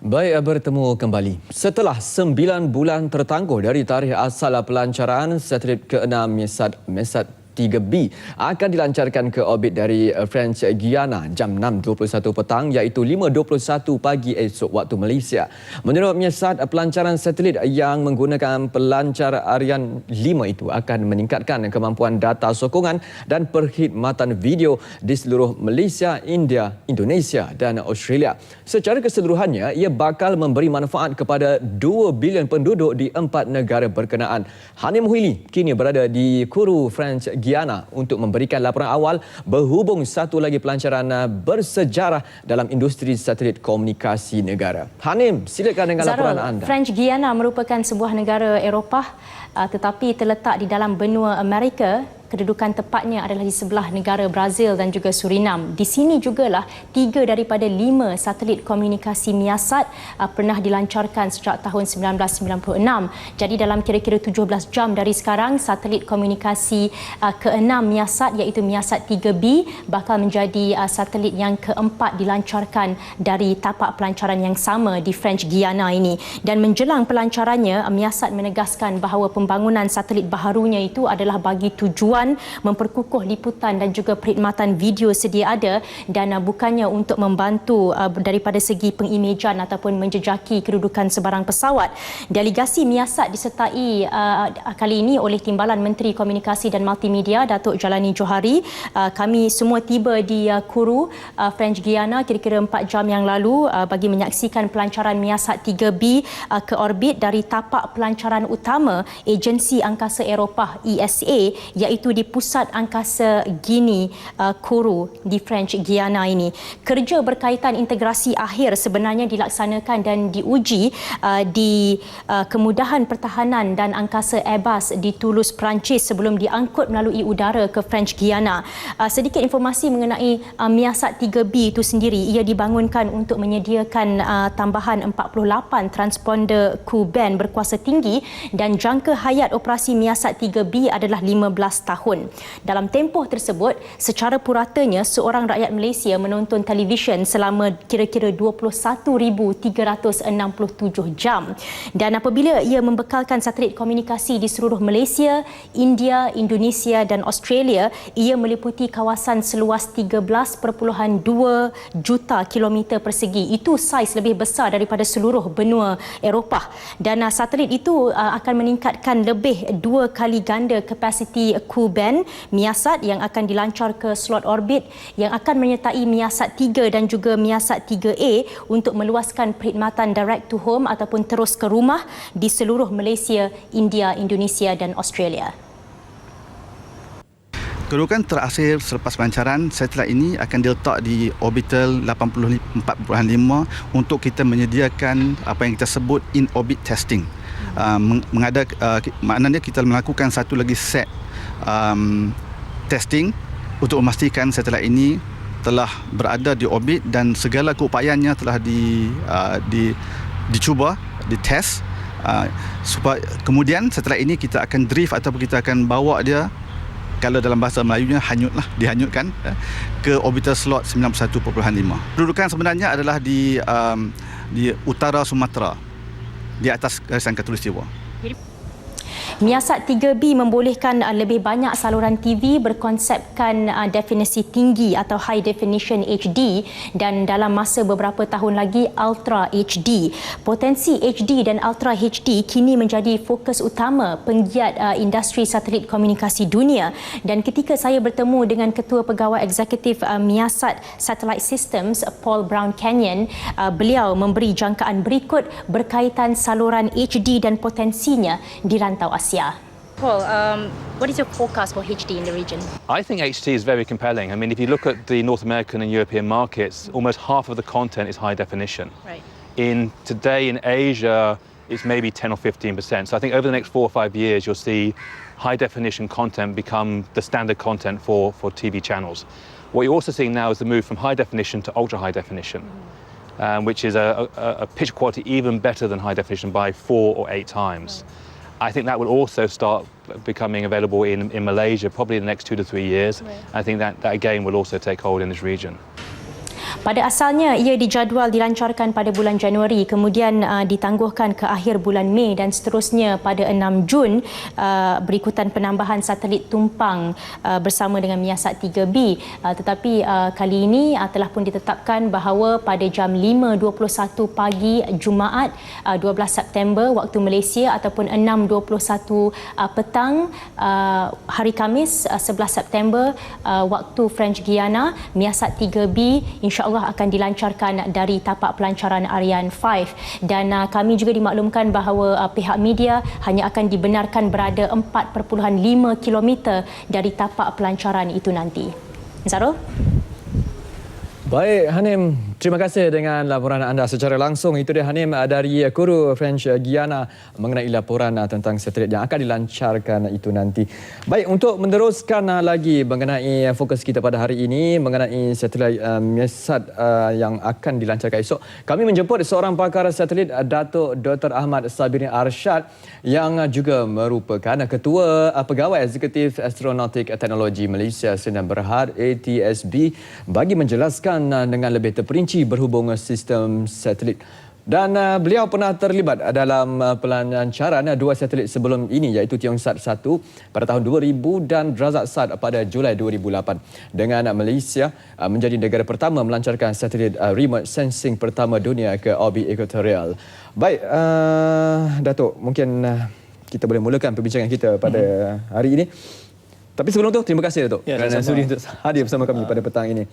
Baik, bertemu kembali. Setelah 9 bulan tertangguh dari tarikh asal pelancaran, satelit ke-6 MESAT 3B akan dilancarkan ke orbit dari French Guiana jam 6.21 petang iaitu 5.21 pagi esok waktu Malaysia. Menurut MESAT, pelancaran satelit yang menggunakan pelancar Ariane 5 itu akan meningkatkan kemampuan data sokongan dan perkhidmatan video di seluruh Malaysia, India, Indonesia dan Australia. Secara keseluruhannya, ia bakal memberi manfaat kepada 2 bilion penduduk di 4 negara berkenaan. Hanim Huili kini berada di Kourou, French Guiana untuk memberikan laporan awal berhubung satu lagi pelancaran bersejarah dalam industri satelit komunikasi negara. Hanim, silakan dengan laporan anda. French Guiana merupakan sebuah negara Eropah tetapi terletak di dalam benua Amerika. Kedudukan tepatnya adalah di sebelah negara Brazil dan juga Surinam. Di sini jugalah 3 daripada 5 satelit komunikasi MESAT pernah dilancarkan sejak tahun 1996. Jadi dalam kira-kira 17 jam dari sekarang, satelit komunikasi ke-6 MESAT iaitu MESAT 3B bakal menjadi satelit yang keempat dilancarkan dari tapak pelancaran yang sama di French Guiana ini. Dan menjelang pelancarannya, MESAT menegaskan bahawa pembangunan satelit baharunya itu adalah bagi tujuan memperkukuh liputan dan juga perkhidmatan video sedia ada dan bukannya untuk membantu daripada segi pengimejan ataupun menjejaki kedudukan sebarang pesawat. Delegasi MESAT disertai kali ini oleh Timbalan Menteri Komunikasi dan Multimedia Datuk Jalani Johari. Kami semua tiba di Kourou, French Guiana kira-kira 4 jam yang lalu bagi menyaksikan pelancaran MESAT 3B ke orbit dari tapak pelancaran utama Agensi Angkasa Eropah ESA iaitu di Pusat Angkasa Gini Kourou di French Guiana ini. Kerja berkaitan integrasi akhir sebenarnya dilaksanakan dan diuji di kemudahan pertahanan dan angkasa Airbus di Toulouse, Perancis sebelum diangkut melalui udara ke French Guiana. Sedikit informasi mengenai MESAT 3B itu sendiri, ia dibangunkan untuk menyediakan tambahan 48 transponder Ku-band berkuasa tinggi dan jangka hayat operasi MESAT 3B adalah 15 tahun. Dalam tempoh tersebut, secara puratanya seorang rakyat Malaysia menonton televisyen selama kira-kira 21,367 jam. Dan apabila ia membekalkan satelit komunikasi di seluruh Malaysia, India, Indonesia dan Australia, ia meliputi kawasan seluas 13.2 juta kilometer persegi. Itu saiz lebih besar daripada seluruh benua Eropah. Dan satelit itu akan meningkatkan lebih 2 kali ganda kapasiti Ku-band MESAT yang akan dilancar ke slot orbit yang akan menyertai MESAT 3 dan juga MESAT 3A untuk meluaskan perkhidmatan direct to home ataupun terus ke rumah di seluruh Malaysia, India, Indonesia dan Australia. Kedudukan terakhir selepas pelancaran, satelit ini akan diletak di orbital 84.5 untuk kita menyediakan apa yang kita sebut in-orbit testing. Maknanya kita melakukan satu lagi set testing untuk memastikan satelit ini telah berada di orbit dan segala keupayaannya telah dicuba, ditest supaya kemudian satelit ini kita akan drift ataupun kita akan bawa dia, kalau dalam bahasa Melayunya dihanyutkan ke orbital slot 91.5. Kedudukan sebenarnya adalah di utara Sumatera, di atas garisan khatulistiwa. MESAT 3B membolehkan lebih banyak saluran TV berkonsepkan definisi tinggi atau High Definition HD dan dalam masa beberapa tahun lagi Ultra HD. Potensi HD dan Ultra HD kini menjadi fokus utama penggiat industri satelit komunikasi dunia. Dan ketika saya bertemu dengan Ketua Pegawai Eksekutif MESAT Satellite Systems, Paul Brown Canyon, beliau memberi jangkaan berikut berkaitan saluran HD dan potensinya di rantau Asia. Paul, what is your forecast for HD in the region? I think HD is very compelling. I mean, if you look at the North American and European markets, almost half of the content is high definition. Right. Today in Asia, it's maybe 10 or 15%. So I think over the next 4 or 5 years, you'll see high definition content become the standard content for TV channels. What you're also seeing now is the move from high definition to ultra high definition, which is a picture quality even better than high definition by 4 or 8 times. Right. I think that will also start becoming available in Malaysia probably in the next 2 to 3 years. Right. I think that again will also take hold in this region. Pada asalnya ia dijadual dilancarkan pada bulan Januari, kemudian ditangguhkan ke akhir bulan Mei dan seterusnya pada 6 Jun berikutan penambahan satelit tumpang bersama dengan Miasat 3B. Tetapi kali ini telah pun ditetapkan bahawa pada jam 5.21 pagi Jumaat 12 September waktu Malaysia ataupun 6.21 petang hari Khamis 11 September waktu French Guiana, Miasat 3B insya-Allah akan dilancarkan dari tapak pelancaran Ariane 5 dan kami juga dimaklumkan bahawa pihak media hanya akan dibenarkan berada 4.5 km dari tapak pelancaran itu nanti. Zarul? Baik, Hanim. Terima kasih dengan laporan anda secara langsung. Itu dia Hanim dari Kuru French Guiana mengenai laporan tentang satelit yang akan dilancarkan itu nanti. Baik, untuk meneruskan lagi mengenai fokus kita pada hari ini, mengenai satelit Miasat yang akan dilancarkan esok, kami menjemput seorang pakar satelit, Datuk Dr. Ahmad Sabirin Arsyad, yang juga merupakan Ketua Pegawai Eksekutif Astronautik Teknologi Malaysia Sdn Bhd ATSB bagi menjelaskan dengan lebih terperinci berhubung sistem satelit. Dan beliau pernah terlibat dalam pelancaran dua satelit sebelum ini, iaitu Tiongsat 1 pada tahun 2000 dan Drazat-Sat pada Julai 2008. Dengan Malaysia menjadi negara pertama melancarkan satelit remote sensing pertama dunia ke orbit ekuatorial. Baik, Datuk, mungkin kita boleh mulakan perbincangan kita pada hari ini. Tapi sebelum itu, terima kasih Datuk kerana sudi untuk hadir bersama kami pada petang ini.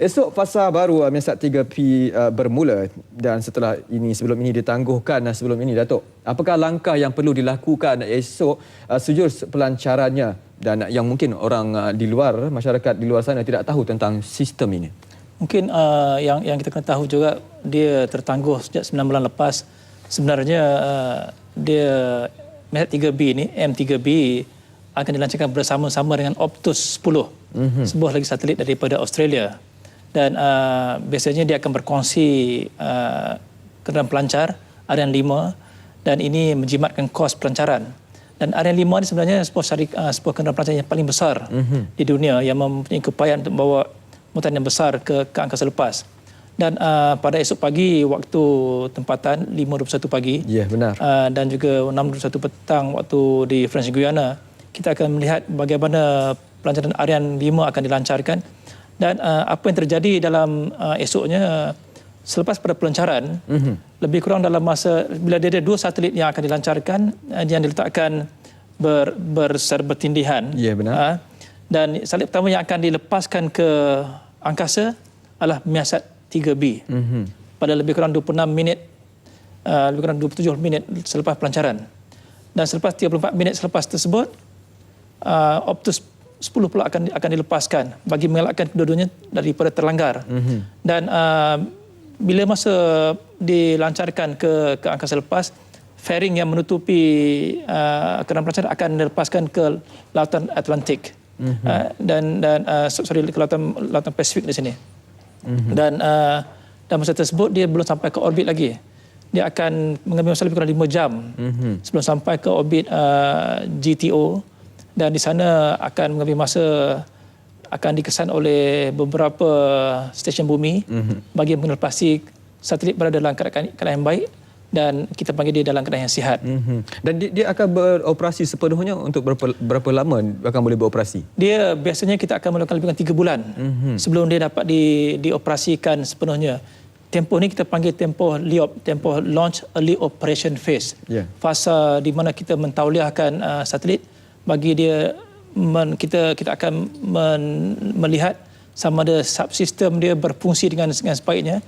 Esok fasa baru Miasat 3P bermula dan setelah ini, sebelum ini ditangguhkan sebelum ini, Datuk. Apakah langkah yang perlu dilakukan esok sejurus pelancarannya dan yang mungkin orang di luar, masyarakat di luar sana tidak tahu tentang sistem ini? Mungkin yang kita kena tahu juga, dia tertangguh sejak 9 bulan lepas. Sebenarnya dia Miasat 3B ini, M3B, akan dilancarkan bersama-sama dengan Optus 10, sebuah lagi satelit daripada Australia. Dan biasanya dia akan berkongsi kenderaan pelancar Ariane 5 dan ini menjimatkan kos pelancaran. Dan Ariane 5 ini sebenarnya sebuah kenderaan pelancar yang paling besar di dunia yang mempunyai keupayaan untuk membawa muatan yang besar ke angkasa lepas. Dan pada esok pagi waktu tempatan 5.21 pagi, ya, benar. Dan juga 6.21 petang waktu di French Guiana, kita akan melihat bagaimana pelancaran Ariane 5 akan dilancarkan. Dan apa yang terjadi dalam esoknya, selepas pada pelancaran, lebih kurang dalam masa, bila dia ada dua satelit yang akan dilancarkan, yang diletakkan secara bertindihan. Ya, benar. Dan satelit pertama yang akan dilepaskan ke angkasa adalah Miasat 3B. Pada lebih kurang 26 minit, lebih kurang 27 minit selepas pelancaran. Dan selepas 34 minit selepas tersebut, Optus 10 pula akan dilepaskan bagi mengelakkan kedua-duanya daripada terlanggar. Dan bila masa dilancarkan ke angkasa lepas, fairing yang menutupi kenderaan pelancaran akan dilepaskan ke Lautan Atlantik dan ke Lautan Pasifik di sini. Dan masa tersebut dia belum sampai ke orbit lagi. Dia akan mengambil masa lebih kurang 5 jam sebelum sampai ke orbit GTO. Dan di sana akan mengambil masa, akan dikesan oleh beberapa stesen bumi bagi melepasi satelit berada dalam keadaan yang baik dan kita panggil dia dalam keadaan yang sihat. Dan dia akan beroperasi sepenuhnya untuk berapa lama akan boleh beroperasi? Dia biasanya kita akan melakukan lebih kurang 3 bulan sebelum dia dapat dioperasikan sepenuhnya. Tempoh ni kita panggil tempoh LEOP, tempoh Launch Early Operation Phase. Fasa di mana kita mentauliahkan satelit bagi dia kita akan melihat sama ada subsistem dia berfungsi dengan sebaiknya,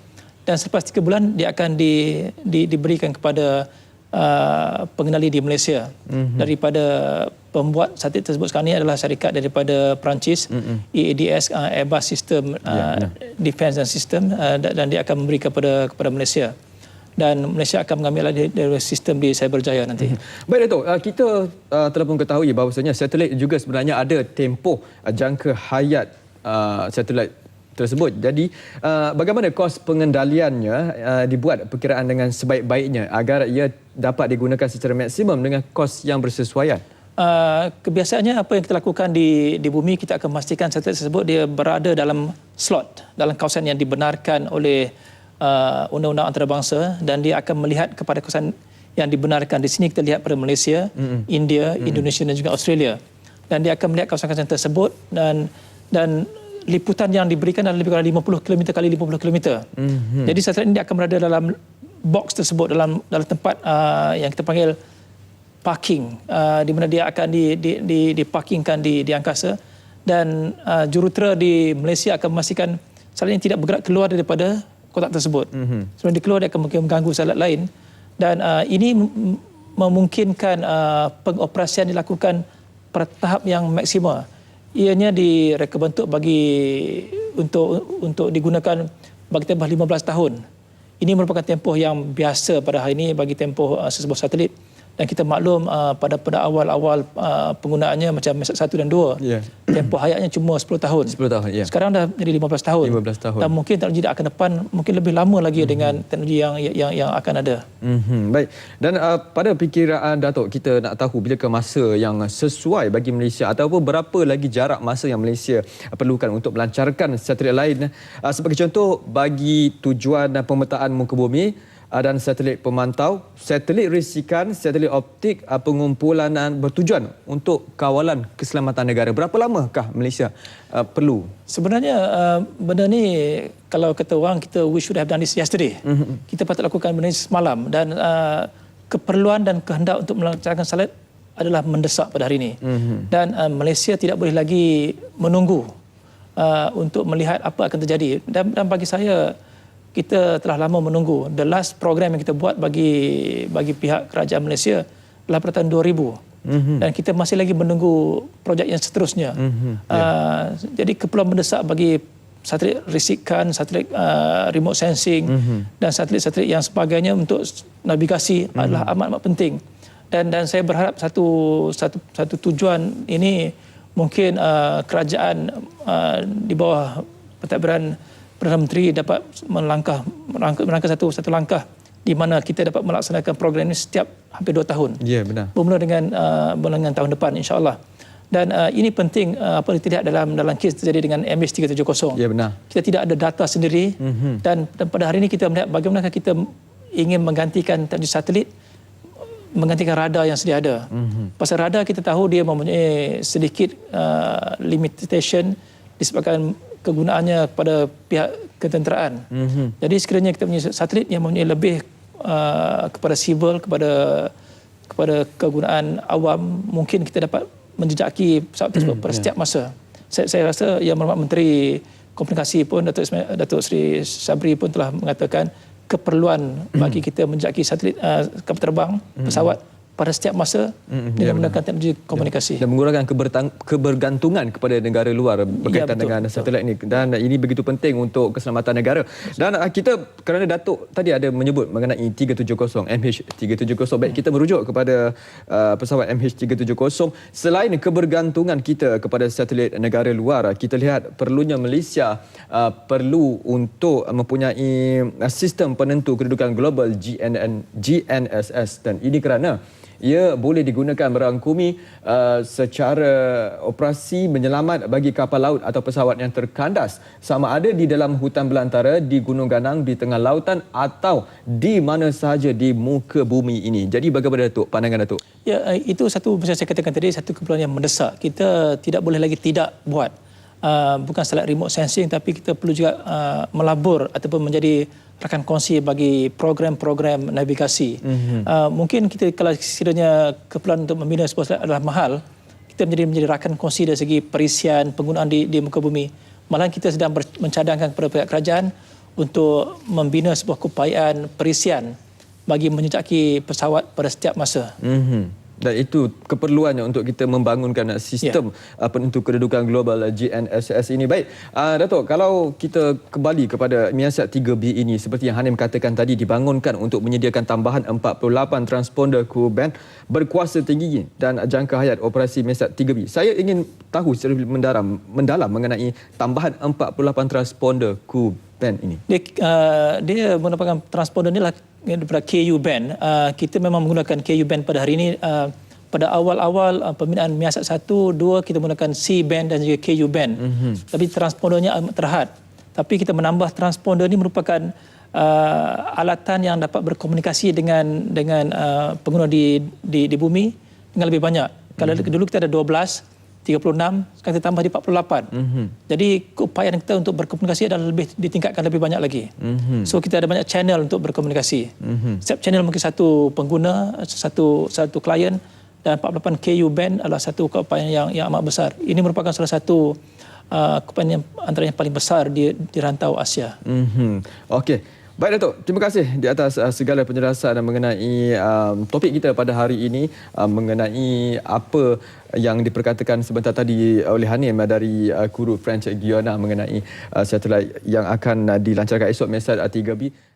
dan selepas 3 bulan dia akan diberikan kepada pengendali di Malaysia. Daripada pembuat satelit tersebut sekarang ini adalah syarikat daripada Perancis, EADS, Airbus System Defence and System, dan dia akan memberi kepada Malaysia. Dan Malaysia akan mengambil dari sistem di Cyberjaya nanti. Baik Datuk, kita telah pun ketahui bahawasanya satelit juga sebenarnya ada tempoh jangka hayat satelit tersebut. Jadi bagaimana kos pengendaliannya dibuat perkiraan dengan sebaik-baiknya agar ia dapat digunakan secara maksimum dengan kos yang bersesuaian? kebiasaannya apa yang kita lakukan di bumi, kita akan memastikan satelit tersebut dia berada dalam slot, dalam kawasan yang dibenarkan oleh undang-undang antarabangsa, dan dia akan melihat kepada kawasan yang dibenarkan. Di sini kita lihat pada Malaysia, India, Indonesia dan juga Australia. Dan dia akan melihat kawasan-kawasan tersebut, dan liputan yang diberikan adalah lebih kurang 50 km kali 50 km. Jadi satelit ini akan berada dalam box tersebut, dalam tempat yang kita panggil parking, di mana dia akan diparkingkan di angkasa, dan jurutera di Malaysia akan memastikan satelit ini tidak bergerak keluar daripada kotak tersebut. Sebelum dia keluar, dia akan mungkin mengganggu satelit lain, dan ini memungkinkan pengoperasian dilakukan pada tahap yang maksima. Ianya direka bentuk untuk digunakan bagi tempoh 15 tahun. Ini merupakan tempoh yang biasa pada hari ini bagi tempoh sesebuah satelit. Dan kita maklum pada awal-awal penggunaannya macam MESAT 1 dan 2, tempoh hayatnya cuma 10 tahun. 10 tahun, ya. Sekarang dah jadi 15 tahun. 15 tahun. Dan mungkin teknologi akan depan mungkin lebih lama lagi dengan teknologi yang akan ada. Baik. Dan pada fikiran Datuk, kita nak tahu bilakah masa yang sesuai bagi Malaysia, ataupun berapa lagi jarak masa yang Malaysia perlukan untuk melancarkan satelit lain. Sebagai contoh, bagi tujuan pemetaan muka bumi dan satelit pemantau, satelit risikan, satelit optik, pengumpulan bertujuan untuk kawalan keselamatan negara. Berapa lamakah Malaysia perlu? Sebenarnya benda ni, kalau kata orang, we should have done this yesterday. Kita patut lakukan benda ni semalam, dan keperluan dan kehendak untuk melancarkan satelit adalah mendesak pada hari ini. Dan Malaysia tidak boleh lagi menunggu untuk melihat apa akan terjadi. Dan bagi saya, kita telah lama menunggu. The last program yang kita buat bagi pihak kerajaan Malaysia adalah pada tahun 2000. Dan kita masih lagi menunggu projek yang seterusnya. Jadi keperluan mendesak bagi satelit risikan, satelit remote sensing, dan satelit-satelit yang sebagainya untuk navigasi adalah amat penting. Dan saya berharap satu tujuan ini mungkin kerajaan di bawah pentadbiran Perdana Menteri dapat melangkah satu langkah di mana kita dapat melaksanakan program ini setiap hampir 2 tahun. Ya, benar. Bermula dengan tahun depan, insya-Allah. Dan ini penting apa yang terlihat dalam kes terjadi dengan MH370. Ya, benar. Kita tidak ada data sendiri, dan pada hari ini kita melihat bagaimana kita ingin menggantikan teknologi satelit, menggantikan radar yang sedia ada. Pasal radar kita tahu dia mempunyai sedikit limitation disebabkan kegunaannya kepada pihak ketenteraan. Jadi sekiranya kita punya satelit yang mempunyai lebih kepada civil, kepada kegunaan awam, mungkin kita dapat menjejaki pesawat tersebut pada setiap masa. Saya rasa Yang Berhormat Menteri Komunikasi pun, Datuk Seri Sabri pun telah mengatakan keperluan bagi kita menjejaki satelit kapal terbang, pesawat pada setiap masa dengan menggunakan teknologi komunikasi. Dan mengurangkan kebergantungan kepada negara luar berkaitan dengan satelit ini. Dan ini begitu penting untuk keselamatan negara. Dan kita, kerana Datuk tadi ada menyebut mengenai 370, MH370. Baik, kita merujuk kepada pesawat MH370. Selain kebergantungan kita kepada satelit negara luar, kita lihat perlunya Malaysia perlu untuk mempunyai sistem penentu kedudukan global GNSS. Dan ini kerana ia boleh digunakan merangkumi secara operasi menyelamat bagi kapal laut atau pesawat yang terkandas, sama ada di dalam hutan belantara, di Gunung Ganang, di tengah lautan, atau di mana sahaja di muka bumi ini. Jadi bagaimana Datuk, pandangan Datuk? Ya, itu satu macam saya katakan tadi, satu keperluan yang mendesak. Kita tidak boleh lagi tidak buat. Bukan salah remote sensing, tapi kita perlu juga melabur ataupun menjadi rakan kongsi bagi program-program navigasi. Mungkin kita, kalau sekiranya keperluan untuk membina sebuah satelit adalah mahal, kita menjadi rakan kongsi dari segi perisian, penggunaan di muka bumi. Malahan kita sedang mencadangkan kepada pihak kerajaan untuk membina sebuah keupayaan perisian bagi menjejaki pesawat pada setiap masa. Dan itu keperluannya untuk kita membangunkan sistem penentu kedudukan global GNSS ini. Baik, Datuk, kalau kita kembali kepada MESAT 3B ini, seperti yang Hanim katakan tadi, dibangunkan untuk menyediakan tambahan 48 transponder Ku-band berkuasa tinggi dan jangka hayat operasi MESAT 3B. Saya ingin tahu secara mendalam mengenai tambahan 48 transponder Ku-band ini. Dia merupakan transponder ni lah daripada KU band. Kita memang menggunakan KU band pada hari ini pada awal-awal pembinaan Miasat 1, 2 kita menggunakan C-band dan juga KU band. Tapi transpondernya amat terhad. Tapi kita menambah transponder ini merupakan alatan yang dapat berkomunikasi dengan pengguna di bumi dengan lebih banyak. Kalau dulu kita ada 12, 36, sekarang kita tambah di 48. Jadi keupayaan kita untuk berkomunikasi adalah lebih ditingkatkan lebih banyak lagi. So kita ada banyak channel untuk berkomunikasi. Setiap channel mungkin satu pengguna, satu klien, dan 48 KU band adalah satu keupayaan yang amat besar. Ini merupakan salah satu keupayaan yang antara yang paling besar di rantau Asia. Okey. Baik Datuk, terima kasih di atas segala penjelasan mengenai topik kita pada hari ini, mengenai apa yang diperkatakan sebentar tadi oleh Hanim dari Guru French Guiana mengenai satelit yang akan dilancarkan esok Mesat 3B.